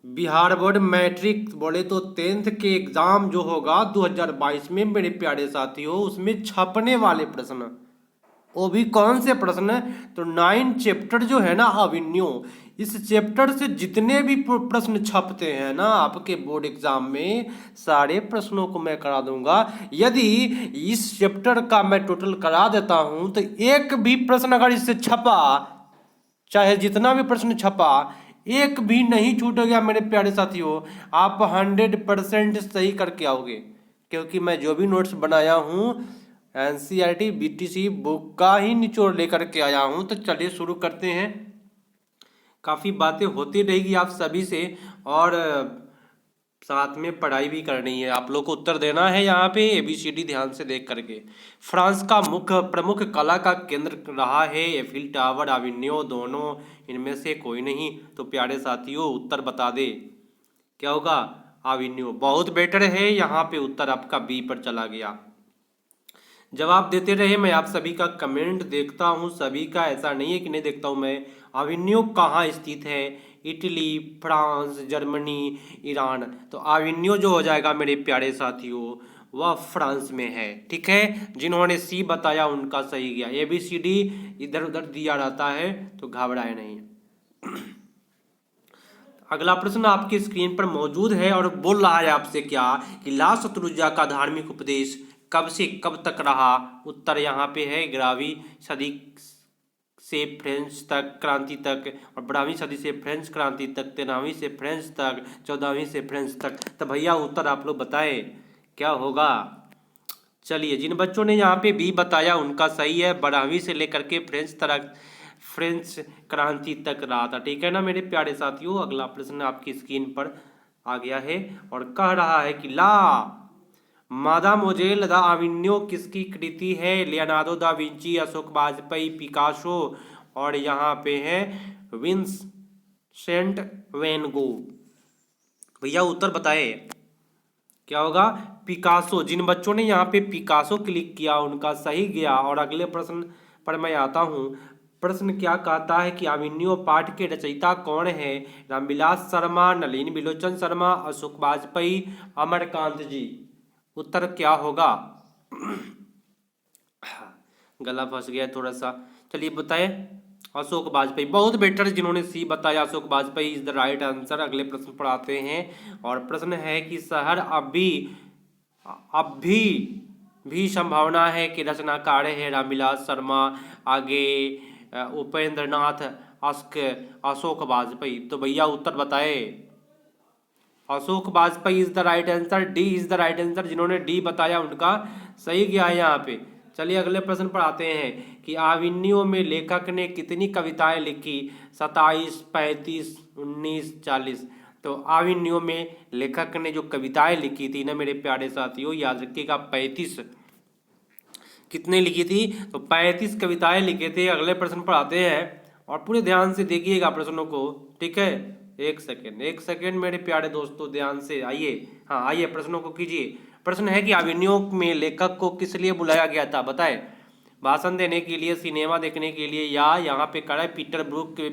Bihar board matric बोले तो 10th के एग्जाम जो होगा 2022 में मेरे प्यारे साथियों, उसमें छपने वाले प्रश्न, वो भी कौन से प्रश्न? तो 9 चैप्टर जो है ना अभिन्यो, इस चैप्टर से जितने भी प्रश्न छपते हैं ना आपके बोर्ड एग्जाम में, सारे प्रश्नों को मैं करा दूंगा। यदि इस चैप्टर का मैं टोटल करा देता हूं तो एक भी प्रश्न अगर इससे छपा, चाहे जितना भी प्रश्न छपा, एक भी नहीं छूटेगा मेरे प्यारे साथियों। आप 100% सही करके आओगे, क्योंकि मैं जो भी नोट्स बनाया हूँ एनसीईआरटी बीटीसी बुक का ही निचोड़ लेकर के आया हूँ। तो चलिए शुरू करते हैं। काफ़ी बातें होती रहेगी आप सभी से, और साथ में पढ़ाई भी करनी है। आप लोग को उत्तर देना है यहाँ पे ABCD ध्यान से देख करके। फ्रांस का मुख्य प्रमुख कला का केंद्र रहा है एफिल टावर, अविन्यो, दोनों इनमें से कोई नहीं। तो प्यारे साथियों उत्तर बता दे, क्या होगा? अविन्यो। बहुत बेटर है, यहाँ पे उत्तर आपका बी पर चला गया। जवाब देते रहे, मैं आप सभी का कमेंट देखता हूँ, सभी का, ऐसा नहीं है कि नहीं देखता हूँ मैं। अविन्यो कहाँ स्थित है? Italy, France, Germany, Iran. तो अविन्यो जो हो जाएगा मेरे प्यारे साथियों, वह फ्रांस में है। ठीक है, जिन्होंने सी बताया उनका सही गया। ABCD इधर उधर दिया रहता है, तो घबराए नहीं। अगला प्रश्न आपकी स्क्रीन पर मौजूद है और बोल रहा है आपसे क्या कि लाल शत्रुंजय का धार्मिक उपदेश कब से कब तक रहा? उत्तर यहाँ पे है 11वीं सदी से फ्रेंच तक क्रांति तक, और 12वीं सदी से फ्रेंच क्रांति तक, 13वीं से फ्रेंच तक, 14वीं से फ्रेंच तक। तो भैया उत्तर आप लोग बताए क्या होगा? चलिए, जिन बच्चों ने यहाँ पे बी बताया उनका सही है, 12वीं से लेकर के फ्रेंच क्रांति तक रहा था। ठीक है ना मेरे प्यारे साथियों। अगला प्रश्न आपकी स्क्रीन पर आ गया है और कह रहा है कि ला मादामोजेल द अविन्यो किसकी कृति है? Leonardo da Vinci, Ashok Vajpayee, Picasso, और यहाँ पे है विंसेंट वैन गो। भैया उत्तर बताए क्या होगा? पिकासो। जिन बच्चों ने यहाँ पे पिकासो क्लिक किया उनका सही गया। और अगले प्रश्न पर मैं आता हूँ। प्रश्न क्या कहता है कि अविन्यो पाठ के रचयिता कौन है? रामविलास शर्मा, नलिनी बिलोचन शर्मा, अशोक वाजपेयी, अमरकांत जी। उत्तर क्या होगा? गला फंस गया थोड़ा सा। चलिए बताए, अशोक वाजपेयी। बहुत बेटर, जिन्होंने सी बताया Ashok Vajpayee is the right answer. अगले प्रश्न पर आते हैं और प्रश्न है कि शहर अब भी संभावना है कि रचनाकार है रामविलास शर्मा, आगे उपेंद्र नाथ, अशोक वाजपेयी। तो भैया उत्तर बताए, Ashok Vajpayee is the right answer. D is the right answer. जिन्होंने डी बताया उनका सही गया है यहाँ पे। चलिए अगले प्रश्न पर आते हैं कि अविन्यो में लेखक ने कितनी कविताएं लिखी? 27, 35, 19, 40। तो अविन्यो में लेखक ने जो कविताएं लिखी थी ना मेरे प्यारे साथियों, याद रखिएगा 35। कितने लिखी थी? तो 35 कविताएं लिखे थे। अगले प्रश्न पर आते हैं और पूरे ध्यान से देखिएगा प्रश्नों को। ठीक है, एक सेकेंड मेरे प्यारे दोस्तों, ध्यान से आइए। हाँ आइए, प्रश्नों को कीजिए। प्रश्न है कि अभिनयों में लेखक को किस लिए बुलाया गया था? बताए। भाषण देने के लिए, सिनेमा देखने के लिए, या यहाँ पे कड़ा पीटर ब्रूक के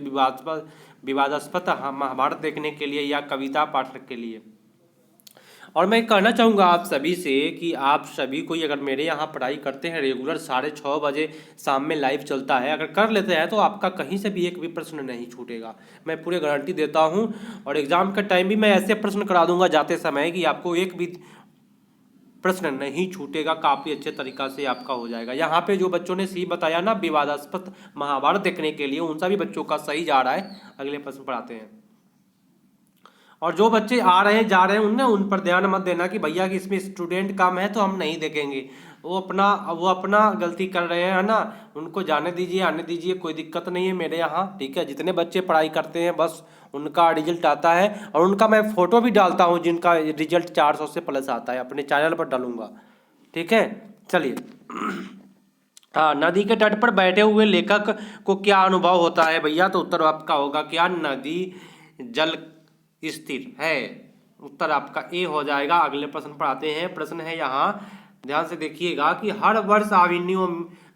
विवादास्पद महाभारत देखने के लिए, या कविता पाठ के लिए। और मैं कहना चाहूँगा आप सभी से कि आप सभी कोई अगर मेरे यहाँ पढ़ाई करते हैं रेगुलर, 6:30 बजे शाम में लाइव चलता है, अगर कर लेते हैं तो आपका कहीं से भी एक भी प्रश्न नहीं छूटेगा, मैं पूरी गारंटी देता हूँ। और एग्जाम का टाइम भी मैं ऐसे प्रश्न करा दूंगा जाते समय कि आपको एक भी प्रश्न नहीं छूटेगा, काफ़ी अच्छे तरीका से आपका हो जाएगा। यहाँ पे जो बच्चों ने सी बताया ना विवादास्पद महाभारत देखने के लिए, उन सभी बच्चों का सही जा रहा है। अगले प्रश्न पर आते हैं। और जो बच्चे आ रहे हैं जा रहे हैं उन पर ध्यान मत देना कि भैया कि इसमें स्टूडेंट कम है तो हम नहीं देखेंगे। वो अपना गलती कर रहे हैं ना, उनको जाने दीजिए, आने दीजिए, कोई दिक्कत नहीं है मेरे यहाँ। ठीक है, जितने बच्चे पढ़ाई करते हैं बस उनका रिजल्ट आता है, और उनका मैं फ़ोटो भी डालता हूँ जिनका रिजल्ट 400 से प्लस आता है, अपने चैनल पर डालूंगा। ठीक है, चलिए। हाँ, नदी के तट पर बैठे हुए लेखक को क्या अनुभव होता है भैया? तो उत्तर आपका होगा क्या? नदी जल स्थिर है। उत्तर आपका ए हो जाएगा। अगले प्रश्न पर आते हैं। प्रश्न है यहाँ, ध्यान से देखिएगा कि हर वर्ष अविन्यो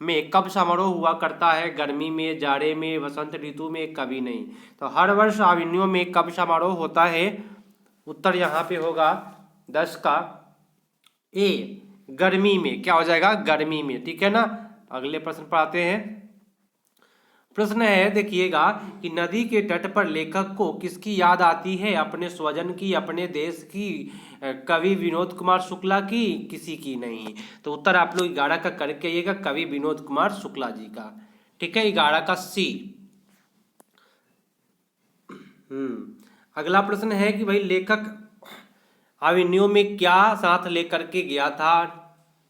में कब समारोह हुआ करता है? गर्मी में, जाड़े में, वसंत ऋतु में, कभी नहीं। तो हर वर्ष अविनियों में कब समारोह होता है? उत्तर यहाँ पे होगा 10 का ए, गर्मी में। क्या हो जाएगा? गर्मी में, ठीक है ना। अगले प्रश्न पर आते हैं। प्रश्न है, देखिएगा कि नदी के तट पर लेखक को किसकी याद आती है? अपने स्वजन की, अपने देश की, कवि विनोद कुमार शुक्ला की, किसी की नहीं। तो उत्तर आप लोग 11 का करके आइएगा, कवि विनोद कुमार शुक्ला जी का। ठीक है, 11 का सी। अगला प्रश्न है कि भाई लेखक अविनियों में क्या साथ लेकर के गया था?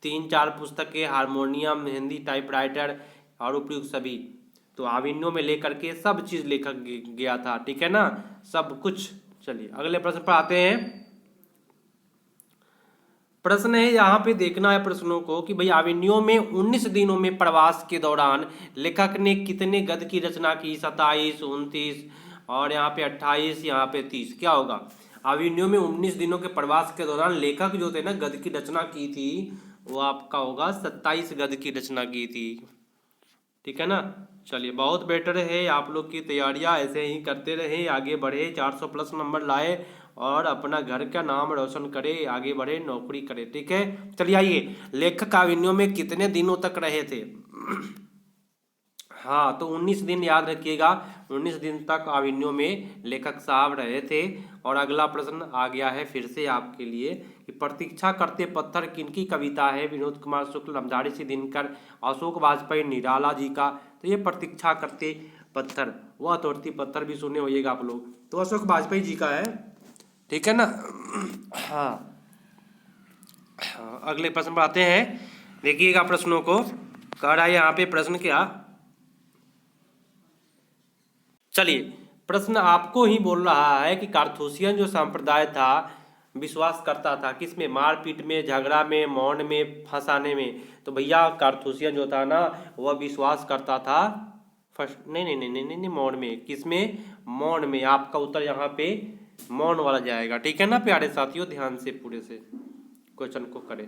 3-4 पुस्तकें, हारमोनियम, हिंदी टाइपराइटर और उपयुक्त सभी। तो अविनियों में लेकर के सब चीज लेखक गया था, ठीक है ना, सब कुछ। चलिए अगले प्रश्न पर आते हैं। प्रश्न है, यहाँ पे देखना है प्रश्नों को कि भाई अविनियों में 19 दिनों में प्रवास के दौरान लेखक ने कितने गद्य की रचना की? 27, 29 और यहाँ पे 28, यहाँ पे 30। क्या होगा? अविनियों में 19 दिनों के प्रवास के दौरान लेखक जो थे ना गद्य की रचना की थी, वो आपका होगा 27 गद्य की रचना की थी, ठीक है ना। चलिए बहुत बेटर है, आप लोग की तैयारियां ऐसे ही करते रहे, आगे बढ़े, 400 प्लस नंबर लाए और अपना घर का नाम रोशन करे, आगे बढ़े, नौकरी करे, ठीक है। चलिए आइए, लेखक अविनियों में कितने दिनों तक रहे थे? हाँ, तो 19 दिन याद रखिएगा, 19 दिन तक अविनियों में लेखक साहब रहे थे। और अगला प्रश्न आ गया है फिर से आपके लिए कि प्रतीक्षा करते पत्थर किनकी कविता है? विनोद कुमार शुक्ल, रामधारी सिंह दिनकर, अशोक वाजपेयी, निराला जी का। तो ये प्रतीक्षा करते पत्थर, वह तोड़ती पत्थर भी सुने होइएगा आप लोग, तो अशोक वाजपेयी जी का है, ठीक है ना। हाँ, अगले प्रश्न पर आते हैं। देखिएगा प्रश्नों को, कह रहा है यहाँ पे प्रश्न क्या। चलिए, प्रश्न आपको ही बोल रहा है कि कारथूसियन जो संप्रदाय था विश्वास करता था किसमें? मारपीट में, झगड़ा में, मौन में, फंसाने में। तो भैया कारथूसियन जो था ना वह विश्वास करता था फर्स्ट, नहीं नहीं नहीं नहीं नहीं, नहीं मौन में। किसमें? मौन में। आपका उत्तर यहाँ पे मौन वाला जाएगा, ठीक है ना प्यारे साथियों, ध्यान से पूरे से क्वेश्चन को करें।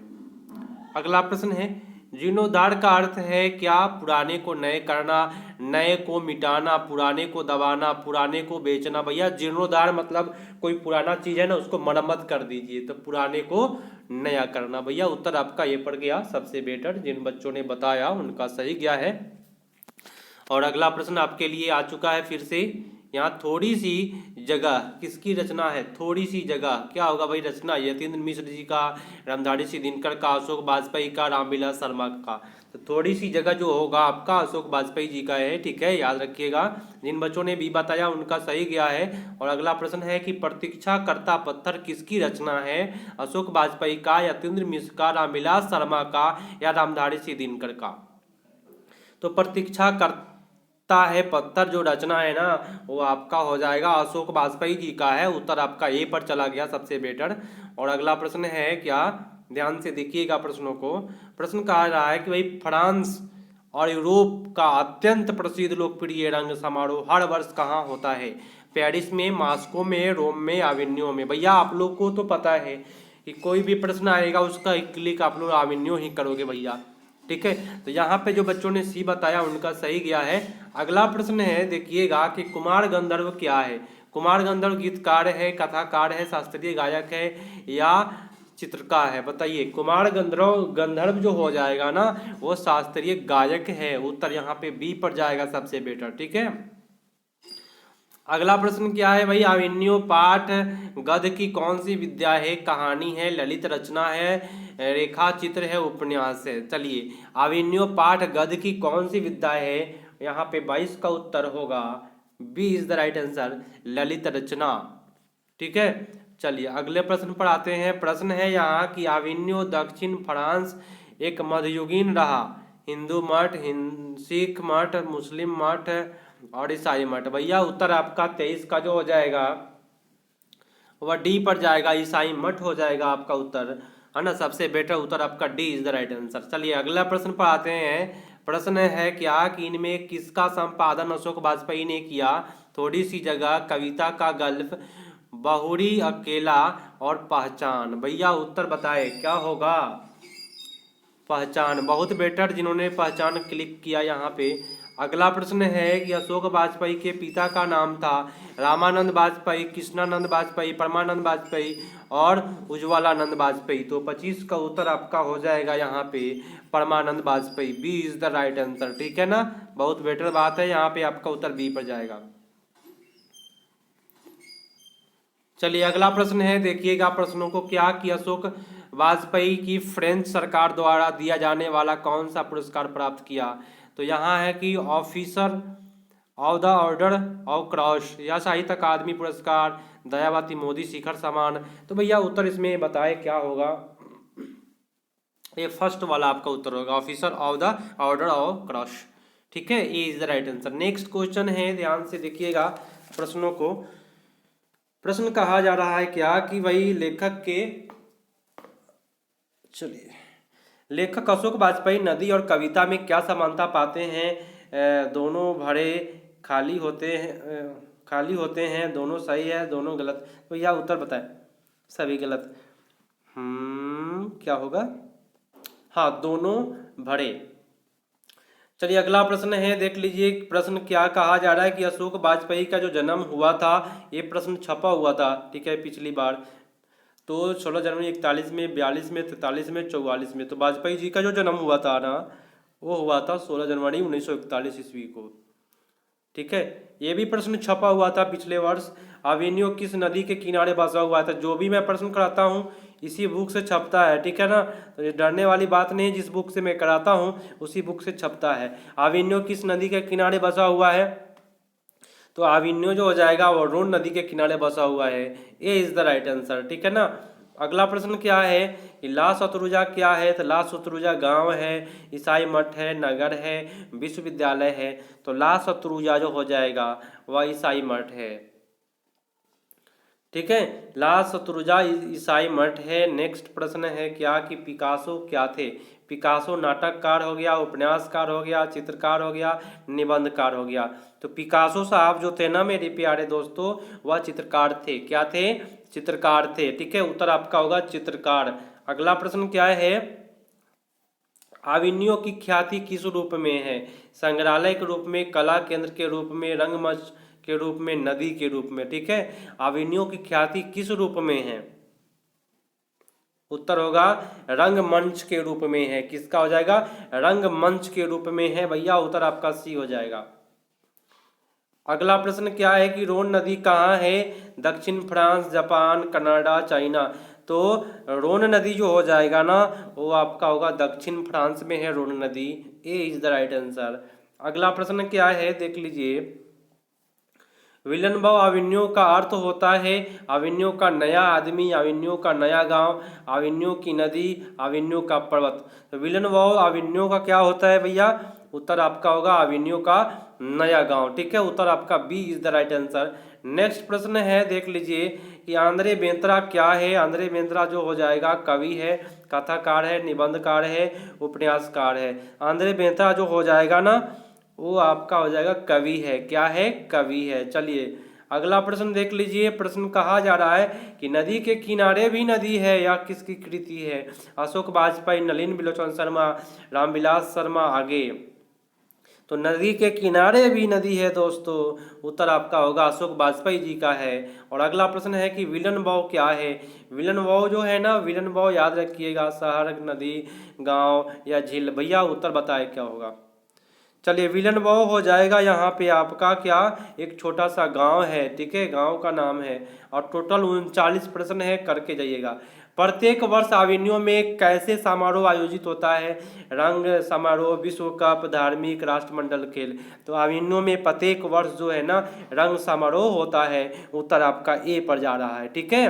अगला प्रश्न है, जीर्णोद्धार का अर्थ है क्या? पुराने को नए करना, नए को मिटाना, पुराने को दबाना, पुराने को बेचना। भैया जीर्णोद्धार मतलब कोई पुराना चीज है ना उसको मरम्मत कर दीजिए, तो पुराने को नया करना। भैया उत्तर आपका ये पड़ गया सबसे बेटर, जिन बच्चों ने बताया उनका सही गया है। और अगला प्रश्न आपके लिए आ चुका है फिर से। यहाँ थोड़ी सी जगह किसकी रचना है? थोड़ी सी जगह क्या होगा भाई? रचना यतीन्द्र मिश्र जी का, रामधारी सिंह दिनकर का, अशोक वाजपेयी का, रामविलास शर्मा का। तो थोड़ी सी जगह जो होगा आपका अशोक वाजपेयी जी का है, ठीक है, याद रखिएगा। जिन बच्चों ने भी बताया उनका सही गया है। और अगला प्रश्न है कि प्रतीक्षा करता पत्थर किसकी रचना है? अशोक वाजपेयी का, यतीन्द्र मिश्र का, रामविलास शर्मा का या रामधारी सिंह दिनकर का। तो प्रतीक्षा करता है पत्थर जो रचना है ना वो आपका हो जाएगा अशोक वाजपेयी जी का है, उत्तर आपका ए पर चला गया सबसे बेटर। और अगला प्रश्न है क्या? ध्यान से देखिएगा प्रश्नों को। प्रश्न कहा रहा है कि भाई फ्रांस और यूरोप का अत्यंत प्रसिद्ध लोकप्रिय रंग समारोह हर वर्ष कहाँ होता है? पेरिस में, मॉस्को में, रोम में, अविनियो में। भैया आप लोग को तो पता है कि कोई भी प्रश्न आएगा उसका एक क्लिक आप लोग अविनियो ही करोगे भैया, ठीक है। तो यहाँ पे जो बच्चों ने सी बताया उनका सही गया है। अगला प्रश्न है, देखिएगा कि कुमार गंधर्व क्या है? कुमार गंधर्व गीतकार है, कथाकार है, शास्त्रीय गायक है या चित्रकार है? बताइए। कुमार गंधर्व गंधर्व जो हो जाएगा ना वो शास्त्रीय गायक है, उत्तर यहाँ पे बी पर जाएगा सबसे बेटर, ठीक है। अगला प्रश्न क्या है भाई? अविनियो पाठ गद्य की कौन सी विद्या है? कहानी है, ललित रचना है, रेखा चित्र है, उपन्यास है। चलिए, अविनियो पाठ गद्य की कौन सी विद्या है? यहाँ पे 22 का उत्तर होगा, B is the right answer, ललित रचना, ठीक है। चलिए अगले प्रश्न पर आते हैं। प्रश्न है यहाँ कि अविनियो दक्षिण फ्रांस एक मध्ययुगीन रहा, हिंदू मठ, सिख मठ, मुस्लिम मठ और ईसाई मठ। भैया उत्तर आपका 23 का जो हो जाएगा वह डी पर जाएगा, ईसाई मठ हो जाएगा आपका उत्तर, है ना। सबसे बेटर उत्तर आपका D is the right answer. चलिए अगला प्रश्न पर आते हैं। प्रश्न है क्या कि इनमें किसका संपादन अशोक वाजपेयी ने किया? थोड़ी सी जगह, कविता का गल्फ, बहुरी, अकेला और पहचान। भैया उत्तर बताए क्या होगा? पहचान, बहुत बेटर जिन्होंने पहचान क्लिक किया यहाँ पे। अगला प्रश्न है कि अशोक वाजपेयी के पिता का नाम था रामानंद वाजपेयी, कृष्णानंद वाजपेयी, परमानंद वाजपेयी और उज्ज्वलानंद वाजपेयी। तो 25 का उत्तर आपका हो जाएगा यहाँ पे Parmanand Vajpayee. B is the right answer, ठीक है ना। बहुत बेटर बात है, यहाँ पे आपका उत्तर बी पर जाएगा। चलिए अगला प्रश्न है, देखिएगा प्रश्नों को क्या कि अशोक वाजपेयी की फ्रेंच सरकार द्वारा दिया जाने वाला कौन सा पुरस्कार प्राप्त किया। तो यहाँ है कि officer of the order of cross या साहित्य अकादमी पुरस्कार, दयावती मोदी शिखर सम्मान। तो भैया उत्तर इसमें बताए क्या होगा, ये फर्स्ट वाला आपका उत्तर होगा, officer of the order of cross, ठीक है, A is the right answer. Next question है, ध्यान से देखिएगा प्रश्नों को। प्रश्न कहा जा रहा है क्या कि वही लेखक के, चलिए, लेखक अशोक वाजपेयी नदी और कविता में क्या समानता पाते हैं। दोनों भरे खाली होते हैं, दोनों सही है, दोनों गलत। तो यह उत्तर बताएं, सभी गलत। क्या होगा, हाँ दोनों भरे। चलिए अगला प्रश्न है, देख लीजिए प्रश्न क्या कहा जा रहा है कि अशोक वाजपेयी का जो जन्म हुआ था, ये प्रश्न छपा हुआ था, ठीक है, पिछली बार। तो 16 जनवरी 41 में, 42 में, 43 में, 44 में। तो वाजपेयी जी का जो जन्म हुआ था ना, वो हुआ था 16 जनवरी 1941 ईस्वी को, ठीक है। ये भी प्रश्न छपा हुआ था पिछले वर्ष। अवेन्यू किस नदी के किनारे बसा हुआ था। जो भी मैं प्रश्न कराता हूँ इसी बुक से छपता है, ठीक है ना। तो ये डरने वाली बात नहीं, जिस बुक से मैं कराता हूँ उसी बुक से छपता है। अवेन्यू किस नदी के किनारे बसा हुआ है, तो अवेन्यू जो हो जाएगा वो रोन नदी के किनारे बसा हुआ है। A is the right answer, ठीक है ना। अगला प्रश्न क्या है कि ला शत्रुंजा क्या है। तो ला शत्रुंजा गांव है, ईसाई मठ है, नगर है, विश्वविद्यालय है। तो ला शत्रुंजा जो हो जाएगा वह ईसाई मठ है, ठीक है। ला शत्रुंजा ईसाई मठ है। नेक्स्ट प्रश्न है क्या कि पिकासो क्या थे। पिकासो नाटककार हो गया, उपन्यासकार हो गया, चित्रकार हो गया, निबंधकार हो गया। तो पिकासो साहब जो थे ना मेरे प्यारे दोस्तों, वह चित्रकार थे। क्या थे, चित्रकार थे, ठीक है। उत्तर आपका होगा चित्रकार। अगला प्रश्न क्या है, अवेन्यू की ख्याति किस रूप में है। संग्रहालय के रूप में, कला केंद्र के रूप में, रंगमंच के रूप में, नदी के रूप में, ठीक है। अवेन्यू की ख्याति किस रूप में है, उत्तर होगा रंगमंच के रूप में है। किसका हो जाएगा, रंगमंच के रूप में है भैया, उत्तर आपका सी हो जाएगा। अगला प्रश्न क्या है कि रोन नदी कहाँ है। दक्षिण फ्रांस, जापान, कनाडा, चाइना। तो रोन नदी जो हो जाएगा ना, वो आपका होगा दक्षिण फ्रांस में है रोन नदी। ए इज द राइट आंसर। अगला प्रश्न क्या है, देख लीजिए। विलन अवेन्यू का अर्थ होता है अवेन्यू का नया आदमी, अवेन्यू का नया गांव, अवेन्यू की नदी, अवेन्यू का पर्वत। तो विलन अवेन्यू का क्या होता है भैया, उत्तर आपका होगा अवेन्यू का नया गांव, ठीक है। उत्तर आपका B is the right answer. Next प्रश्न है, देख लीजिए कि आंद्रे बेंत्रा क्या है। आंद्रे बेंत्रा जो हो जाएगा कवि है, कथाकार है, निबंधकार है, उपन्यासकार है। आंद्रे बेंत्रा जो हो जाएगा ना, वो आपका हो जाएगा कवि है। क्या है, कवि है। चलिए अगला प्रश्न देख लीजिए। प्रश्न कहा जा रहा है कि नदी के किनारे भी नदी है या किसकी कृति है। अशोक वाजपेयी, नलिन बिलोचन शर्मा, रामविलास शर्मा, आगे। तो नदी के किनारे भी नदी है दोस्तों, उत्तर आपका होगा अशोक वाजपेयी जी का है। और अगला प्रश्न है कि विलन वाव क्या है। विलन वाव जो है ना, विलन वाव याद रखिएगा, शहर, नदी, गांव या झील। भैया उत्तर बताए क्या होगा। चलिए विलन वाव हो जाएगा यहाँ पे आपका क्या, एक छोटा सा गांव है, ठीक है, गांव का नाम है। और टोटल 39 प्रश्न है, करके जाइएगा। प्रत्येक वर्ष अवेन्यू में कैसे समारोह आयोजित होता है। रंग समारोह, विश्व कप, धार्मिक, राष्ट्रमंडल खेल। तो अवेन्यू में प्रत्येक वर्ष जो है ना रंग समारोह होता है। उत्तर आपका ए पर जा रहा है, ठीक है।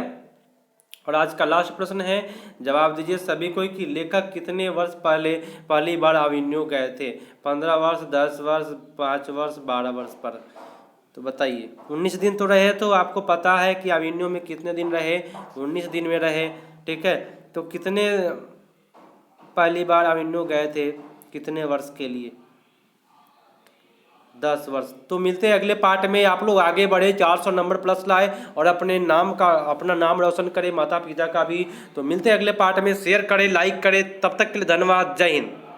और आज का लास्ट प्रश्न है, जवाब दीजिए सभी कोई कि लेखक कितने वर्ष पहले पहली बार अवेन्यू गए थे। 15 वर्ष, 10 वर्ष, 5 वर्ष, 12 वर्ष पर। तो बताइए, 19 दिन तो रहे, तो आपको पता है कि अवेन्यू में कितने दिन रहे, 19 दिन में रहे, ठीक है। तो कितने पहली बार अवेन्यू गए थे, कितने वर्ष के लिए, 10 वर्ष। तो मिलते हैं अगले पार्ट में। आप लोग आगे बढ़े, 400 नंबर प्लस लाए और अपना नाम रोशन करें, माता पिता का भी। तो मिलते हैं अगले पार्ट में। शेयर करें, लाइक करें। तब तक के लिए धन्यवाद। जय हिंद।